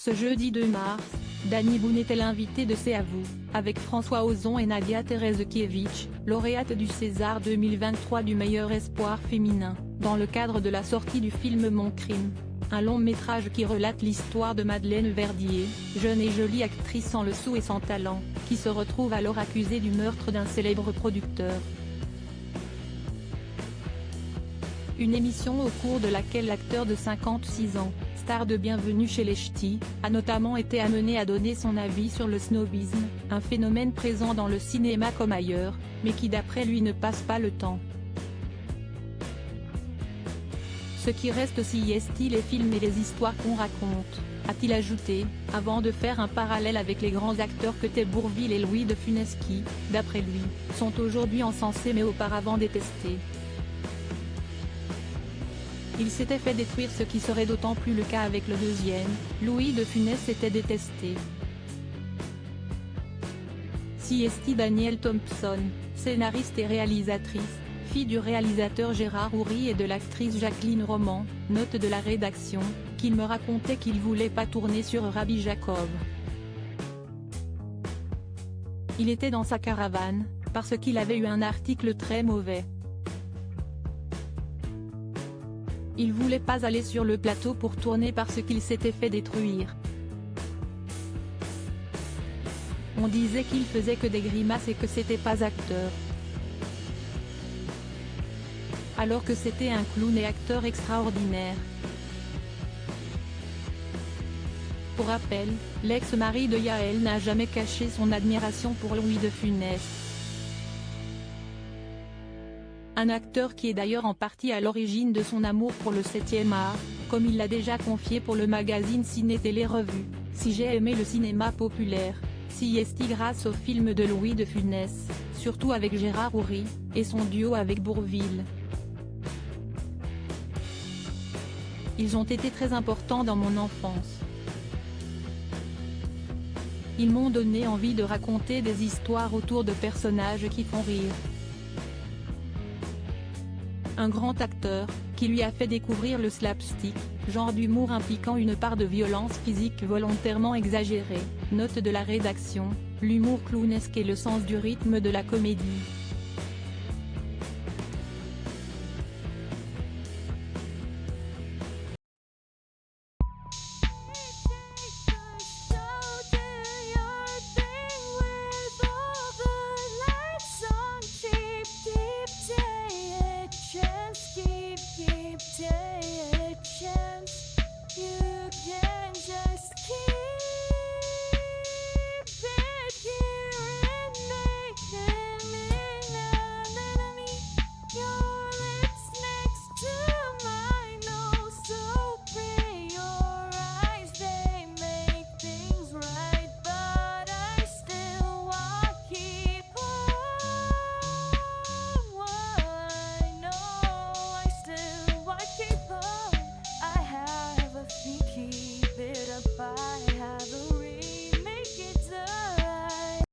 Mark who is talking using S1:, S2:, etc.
S1: Ce jeudi 2 mars, Dany Boon était l'invité de C'est à vous, avec François Ozon et Nadia Terezkiewicz, lauréate du César 2023 du meilleur espoir féminin, dans le cadre de la sortie du film Mon crime. Un long métrage qui relate l'histoire de Madeleine Verdier, jeune et jolie actrice sans le sou et sans talent, qui se retrouve alors accusée du meurtre d'un célèbre producteur. Une émission au cours de laquelle l'acteur de 56 ans, star de Bienvenue chez les Ch'tis, a notamment été amené à donner son avis sur le snobisme, un phénomène présent dans le cinéma comme ailleurs, mais qui d'après lui ne passe pas le temps. Ce qui reste aussi est-il les films et les histoires qu'on raconte, a-t-il ajouté, avant de faire un parallèle avec les grands acteurs que étaient Bourvil et Louis de Funès qui, d'après lui, sont aujourd'hui encensés mais auparavant détestés. Il s'était fait détruire, ce qui serait d'autant plus le cas avec le deuxième. Louis de Funès était détesté. Si est Danielle Thompson, scénariste et réalisatrice, fille du réalisateur Gérard Houry et de l'actrice Jacqueline Roman, note de la rédaction, qu'il me racontait qu'il voulait pas tourner sur Rabbi Jacob. Il était dans sa caravane, parce qu'il avait eu un article très mauvais. Il voulait pas aller sur le plateau pour tourner parce qu'il s'était fait détruire. On disait qu'il faisait que des grimaces et que c'était pas acteur. Alors que c'était un clown et acteur extraordinaire. Pour rappel, l'ex-mari de Yael n'a jamais caché son admiration pour Louis de Funès. Un acteur qui est d'ailleurs en partie à l'origine de son amour pour le 7e art, comme il l'a déjà confié pour le magazine Ciné Télé Revue. Si j'ai aimé le cinéma populaire, si est grâce au film de Louis de Funès, surtout avec Gérard Houry, et son duo avec Bourvil. Ils ont été très importants dans mon enfance. Ils m'ont donné envie de raconter des histoires autour de personnages qui font rire. Un grand acteur, qui lui a fait découvrir le slapstick, genre d'humour impliquant une part de violence physique volontairement exagérée, note de la rédaction, l'humour clownesque et le sens du rythme de la comédie.